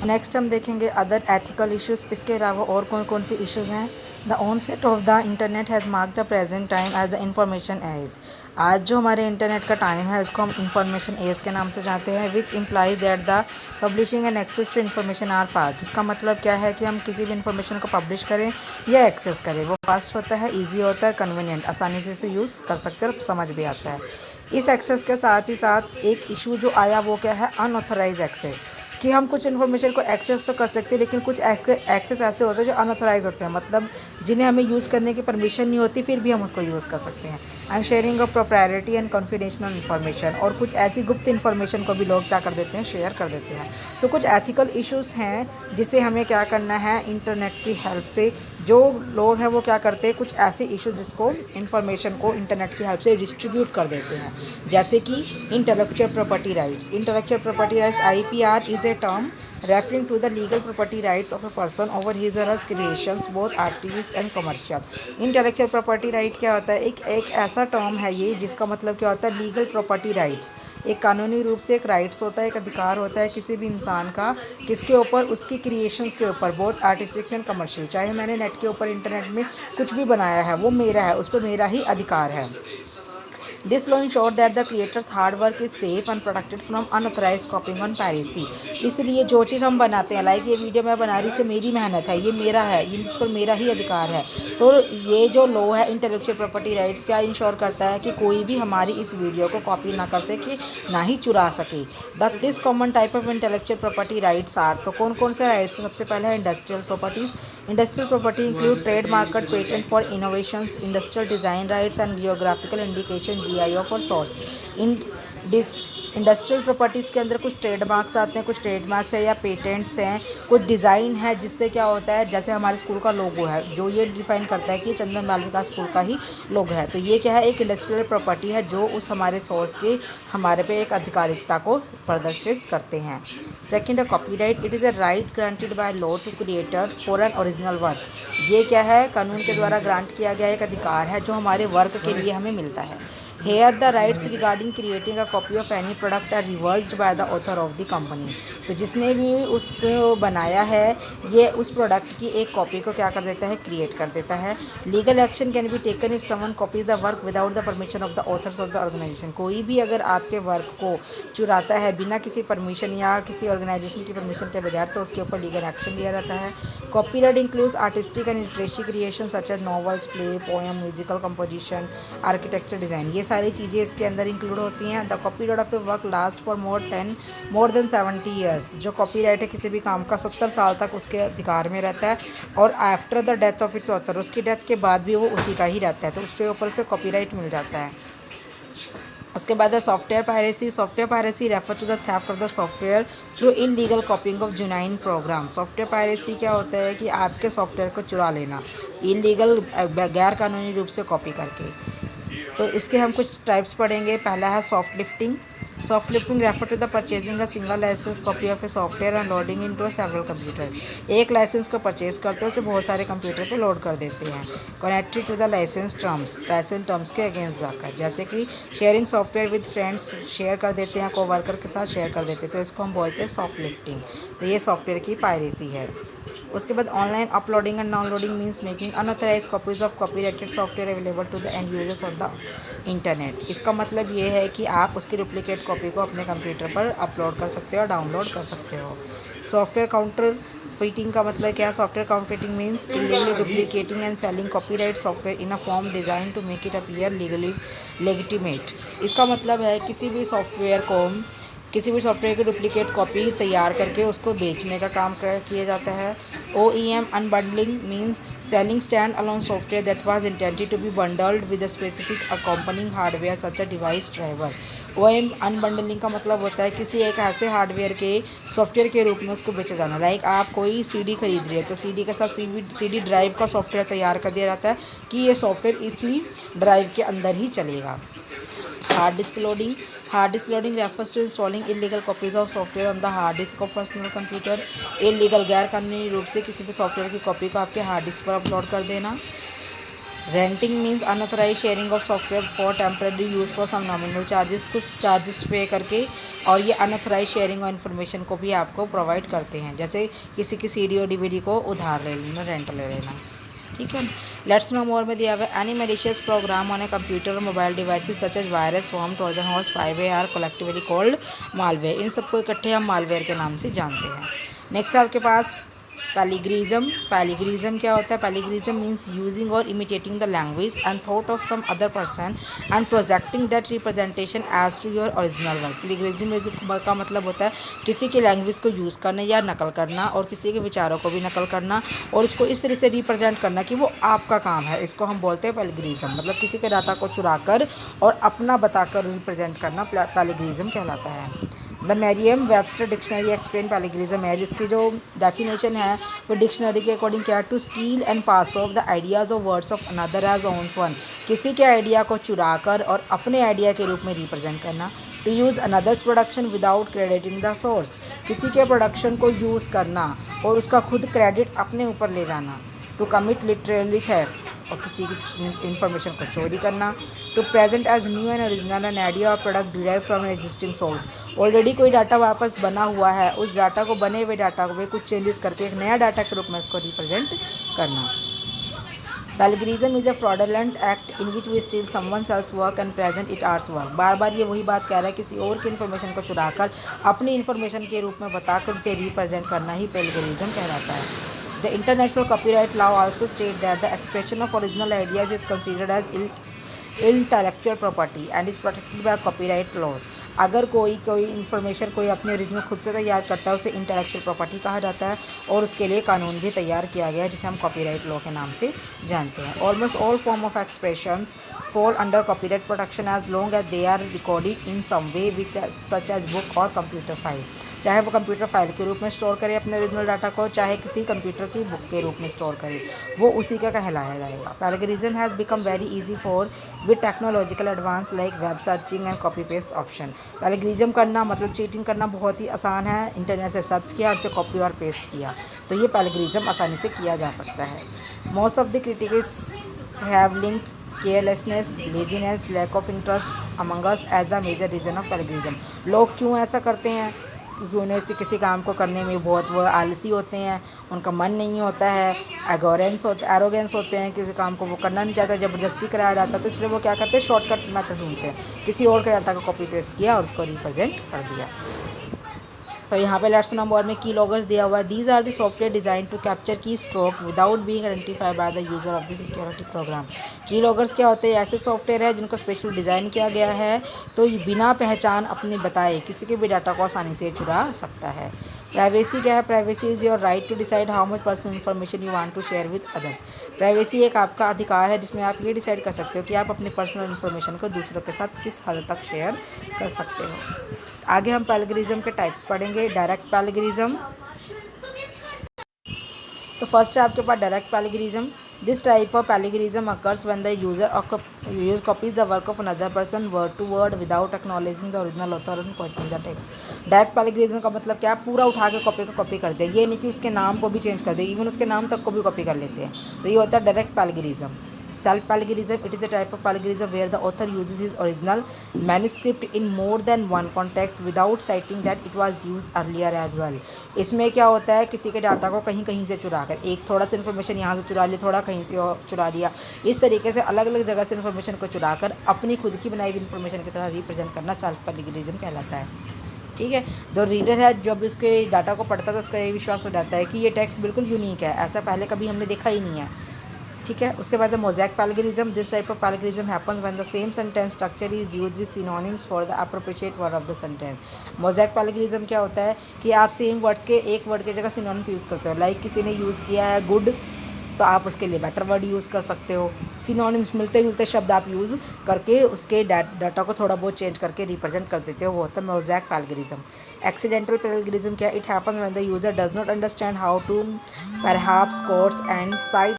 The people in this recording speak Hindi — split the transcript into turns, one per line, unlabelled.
नेक्स्ट हम देखेंगे अदर एथिकल इश्यूज़। इसके अलावा और कौन कौन से इश्यूज़ हैं। The onset of the internet has mark the present time as the information age. आज जो हमारे इंटरनेट का टाइम है इसको हम इंफॉर्मेशन एज के नाम से जानते हैं। Which implies that the publishing and access to information are fast. जिसका मतलब क्या है कि हम किसी भी इंफॉर्मेशन को पब्लिश करें या एक्सेस करें वो फास्ट होता है, ईजी होता है, कन्वीनियंट, आसानी से इसे यूज़ कर सकते हैं और समझ भी आता है। इस एक्सेस के साथ ही साथ एक इशू जो आया वो क्या है, अनऑथराइज एक्सेस। कि हम कुछ इन्फॉर्मेशन को एक्सेस तो कर सकते हैं लेकिन कुछ एक्सेस ऐसे होते हैं जो अनऑथराइज होते हैं, मतलब जिन्हें हमें यूज़ करने की परमिशन नहीं होती फिर भी हम उसको यूज़ कर सकते हैं। And sharing of propriety and confidential information, और कुछ ऐसी गुप्त इन्फॉर्मेशन को भी लोग क्या कर देते हैं, शेयर कर देते हैं। तो कुछ एथिकल इश्यूज़ हैं जिसे हमें क्या करना है, इंटरनेट की हेल्प से जो लोग हैं वो क्या करते हैं, कुछ ऐसे इश्यूज जिसको इन्फॉर्मेशन को इंटरनेट की हेल्प से डिस्ट्रीब्यूट कर देते हैं। जैसे कि intellectual property rights. Intellectual property rights IPR is a term referring to the legal property rights of a person over his or her creations both artistic and commercial। Intellectual property right क्या होता है, एक ऐसा टर्म है ये जिसका मतलब क्या होता है, लीगल प्रॉपर्टी राइट्स। एक कानूनी रूप से एक राइट्स होता है, एक अधिकार होता है किसी भी इंसान का, किसके ऊपर, उसकी क्रिएशंस के ऊपर, बोथ आर्टिस्टिक एंड कमर्शियल। चाहे मैंने नेट के ऊपर इंटरनेट में कुछ भी बनाया है वो मेरा है, उस पर मेरा ही अधिकार है। This law ensures that the creator's hard work is safe and protected from unauthorized copying and piracy। इसलिए जो चीज़ हम बनाते हैं, लाइक ये वीडियो मैं बना रही हूँ, मेरी मेहनत है, ये मेरा है, ये इस पर मेरा ही अधिकार है। तो ये जो लॉ है इंटेलेक्चुअल प्रॉपर्टी राइट्स क्या इंश्योर करता है कि कोई भी हमारी इस वीडियो को कॉपी ना कर सके, ना ही चुरा सके। This common type of intellectual property rights are, तो कौन कौन से राइट्स, सबसे पहले है industrial properties. Industrial property include trade market, patent for innovations, industrial design rights and geographical indication GIO for source. In this industrial properties के अंदर कुछ ट्रेडमार्क्स आते हैं, कुछ ट्रेडमार्क्स है या पेटेंट्स हैं, कुछ डिज़ाइन है जिससे क्या होता है, जैसे हमारे स्कूल का लोगो है जो ये डिफाइन करता है कि चंदन बालिका स्कूल का ही लोगो है। तो ये क्या है, एक इंडस्ट्रियल प्रॉपर्टी है जो उस हमारे सोर्स के हमारे पे एक आधिकारिकता को प्रदर्शित करते हैं। सेकेंड है copyright. It is a right granted by law to creator for an original work. ये क्या है, कानून के द्वारा ग्रांट किया गया एक अधिकार है जो हमारे वर्क के लिए हमें मिलता है। Here the rights regarding creating a copy of any product are reversed by the author of the company। तो जिसने भी उसको बनाया है ये उस प्रोडक्ट की एक कॉपी को क्या कर देता है, क्रिएट कर देता है। Legal action can be taken if someone copies the work without the permission of the authors of the organisation. कोई भी अगर आपके वर्क को चुराता है बिना किसी परमिशन या किसी ऑर्गेनाइजेशन की परमिशन के बगैर तो उसके ऊपर लीगल एक्शन लिया जाता है। Copyright includes artistic and literary creation such as novels, play, poem, musical composition, architecture design, ये सारी चीज़ें इसके अंदर इंक्लूड होती हैं। The copyright of a work last for more than 70 years. जो कॉपीराइट है किसी भी काम का 70 साल तक उसके अधिकार में रहता है और after the death of its author, उसकी डेथ के बाद भी वो उसी का ही रहता है, तो उसके ऊपर से कॉपीराइट मिल जाता है। उसके बाद है software piracy. Software piracy refer to the theft of the software through illegal copying of genuine program. Software piracy क्या होता है कि आपके सॉफ्टवेयर को चुरा लेना, इलीगल गैर कानूनी रूप से कॉपी करके। तो इसके हम कुछ टाइप्स पढ़ेंगे। पहला है soft lifting. Soft lifting refer to the purchasing a single licence copy of a software and loading into several computer. एक लाइसेंस को परचेज करते हैं उसे बहुत सारे कंप्यूटर पे लोड कर देते हैं। Connected to the licence terms, licence terms के अगेंस्ट जाकर, जैसे कि sharing software with friends, share कर देते हैं, कोवर्कर के साथ शेयर कर देते हैं, तो इसको हम बोलते हैं सॉफ्ट लिफ्टिंग। तो ये सॉफ्टवेयर की पायरेसी है। उसके बाद online uploading and downloading means making unauthorised copies of copyrighted software available to the end users of the internet. इसका मतलब ये है कि आप उसकी डुप्लीकेट कॉपी को अपने कंप्यूटर पर अपलोड कर सकते हो और डाउनलोड कर सकते हो। सॉफ्टवेयर काउंटर फिटिंग का मतलब क्या है, software counterfeiting means illegally duplicating and selling copyright software in a form design to make it appear legally legitimate. इसका मतलब है किसी भी सॉफ्टवेयर की डुप्लीकेट कॉपी तैयार करके उसको बेचने का काम किया जाता है। OEM unbundling means selling stand alone software that was intended to be bundled with a specific accompanying hardware such a device driver. OEM unbundling का मतलब होता है किसी एक ऐसे हार्डवेयर के सॉफ्टवेयर के रूप में उसको बेचा जाना। लाइक आप कोई CD खरीद रहे हैं तो CD के साथ CD ड्राइव का सॉफ्टवेयर तैयार कर दिया जाता है कि ये सॉफ्टवेयर इसी ड्राइव के अंदर ही चलेगा। Hard disk loading. Hard disk loading refers to installing illegal copies of software on the hard disk of personal computer. Illegal गैर कानूनी रूप से किसी भी सॉफ्टवेयर की कॉपी को आपके हार्ड डिस्क पर अपलोड कर देना। Renting means unauthorise sharing of software for temporary use for some nominal charges, कुछ चार्जेस पे करके, और ये अनऑथराइज शेयरिंग और इन्फॉर्मेशन को भी आपको प्रोवाइड करते हैं, जैसे किसी की CD और DVD को उधार ले लेना, रेंट ले लेना। ठीक है। लेट्स नो मोर में दिया हुआ है any malicious program on a computer और mobile devices such as virus, worm, Trojan horse, spyware are collectively called malware. इन सबको इकट्ठे हम मालवेयर के नाम से जानते हैं। नेक्स्ट है आपके पास पैलिग्रिज्म। पैलिग्रिज्म क्या होता है? पैलिग्रिज्म मीन्स यूजिंग और imitating the language and thought of some other person and projecting that representation as to your original work. Plagiarism का मतलब होता है किसी की लैंग्वेज को यूज़ करना या नकल करना, और किसी के विचारों को भी नकल करना, और उसको इस तरह से रिप्रेजेंट करना कि वो आपका काम है। इसको हम बोलते हैं पैलिग्रिज्म, मतलब किसी के डाटा को चुरा कर और अपना बताकर रिप्रेजेंट करना पैलिग्रिज्म कहलाता है। The Merriam Webster dictionary explain plagiarism है, जिसकी जो डेफिनेशन है वो डिक्शनरी के अकॉर्डिंग क्या है? To steal and pass off the ideas और words of another as one's one. किसी के आइडिया को चुरा कर और अपने आइडिया के रूप में रिप्रेजेंट करना। To use another's production without crediting the source. किसी के प्रोडक्शन को यूज़ करना और उसका खुद क्रेडिट अपने ऊपर ले जाना। टू कमिट लिटरली थेफ्ट, और किसी की इंफॉर्मेशन को चोरी करना। To present as new and original an idea और product derive from an existing source. Already कोई डाटा वापस बना हुआ है, उस डाटा को, बने हुए डाटा को कुछ चेंजेस करके एक नया डाटा के रूप में इसको रिप्रेजेंट करना। Plagiarism is a fraudulent act in which we steal someone else work and present it ours work. बार बार ये वही बात कह रहा है, किसी और की इन्फॉर्मेशन को चुराकर अपनी इन्फॉर्मेशन के रूप में बताकर उसे रिप्रेजेंट करना ही पैलिग्रिज्म कहलाता है। The International Copyright Law also states that the expression of original ideas is considered as intellectual property and is protected by copyright laws. अगर कोई इन्फॉर्मेशन कोई अपनी ओरिजिनल खुद से तैयार करता है उसे इंटेलेक्चुअल प्रॉपर्टी कहा जाता है, और उसके लिए कानून भी तैयार किया गया है जिसे हम कॉपीराइट लॉ के नाम से जानते हैं। Almost all form of expressions fall under copyright protection as long as they are recorded in some way which such as book or computer file। चाहे वो कंप्यूटर फाइल के रूप में स्टोर करे अपने ओरिजिनल डाटा को, चाहे किसी कंप्यूटर की बुक के रूप में स्टोर करे, वो उसी का कहलाया जाएगा। Plagiarism has become very easy for with technological advance like web searching and copy paste option. Plagiarism करना मतलब चीटिंग करना बहुत ही आसान है। इंटरनेट से सर्च किया और उसे कॉपी और पेस्ट किया, तो ये पैलिग्रिज्म आसानी से किया जा सकता है। Most of the critics have linked carelessness, laziness, lack of interest among us as the major reason of plagiarism. लोग क्यों ऐसा करते हैं? क्योंकि उन्हें से किसी काम को करने में बहुत वो आलसी होते हैं, उनका मन नहीं होता है, एरोगेंस होते हैं, किसी काम को वो करना नहीं चाहता, ज़बरदस्ती कराया जाता है, तो इसलिए वो क्या करते हैं? शॉर्टकट मेथड ढूंढते हैं। किसी और के डाटा को कॉपी पेस्ट किया और उसको रिप्रेजेंट कर दिया। तो यहाँ पे लेट्स नंबर में की लॉगर्स दिया हुआ है। These are the software design to capture keystroke without being identified by the user of the security program. Keyloggers क्या होते हैं? ऐसे सॉफ्टवेयर है जिनको स्पेशल डिज़ाइन किया गया है, तो ये बिना पहचान अपने बताए किसी के भी डाटा को आसानी से चुरा सकता है। प्राइवेसी क्या है? Privacy is your right to decide how much personal information you want to share with others. Privacy एक आपका अधिकार है जिसमें आप ये डिसाइड कर सकते हो कि आप अपनी पर्सनल इन्फॉर्मेशन को दूसरों के साथ किस हद तक शेयर कर सकते हो। आगे हम पैलिग्रिज्म के टाइप्स पढ़ेंगे। डायरेक्ट पैलिग्रिज्म, तो फर्स्ट है आपके पास direct plagiarism. This type of plagiarism occurs when the user copies the work of another person word to word without acknowledging the original author and questioning the text. Direct plagiarism का मतलब क्या? पूरा उठा के कॉपी को कॉपी कर दे, ये नहीं कि उसके नाम को भी चेंज कर दे, इवन उसके नाम तक को भी कॉपी कर लेते हैं, तो ये होता है direct पैलिग्रिज्म। Self plagiarism, it is a type of plagiarism where the author uses his original manuscript in more than one context without citing that it was used earlier as well। इसमें क्या होता है? किसी के डाटा को कहीं कहीं से चुरा कर, एक थोड़ा सा इन्फॉर्मेशन यहाँ से चुरा लिया, थोड़ा कहीं से चुरा लिया, इस तरीके से अलग अलग जगह से इन्फॉर्मेशन को चुरा कर अपनी खुद की बनाई हुई इन्फॉर्मेशन की तरह रिप्रेजेंट करना सेल्फ प्लेगियरिज्म कहलाता है। ठीक है। जो रीडर है जब उसके डाटा को पढ़ता है तो उसका ये विश्वास हो जाता है कि ये टेक्स्ट बिल्कुल यूनिक है, ऐसा पहले कभी हमने देखा ही नहीं है। ठीक है। उसके बाद mosaic plagiarism. This type of plagiarism happens when the same sentence structure is used with synonyms for the appropriate word of the sentence. Mosaic plagiarism क्या होता है कि आप सेम वर्ड्स के एक वर्ड की जगह सिनोनिम्स यूज़ करते हो। लाइक किसी ने यूज़ किया है गुड, तो आप उसके लिए बेटर वर्ड यूज़ कर सकते हो। सिनोनिम्स मिलते जुलते शब्द आप यूज़ करके उसके डाटा को थोड़ा बहुत चेंज करके रिप्रेजेंट कर देते हो, वो होता है मोज़ैक पैलिग्रिज्म। एक्सीडेंटल पैलिग्रिज्म क्या? It happens when the user does not understand how to perhaps quotes and site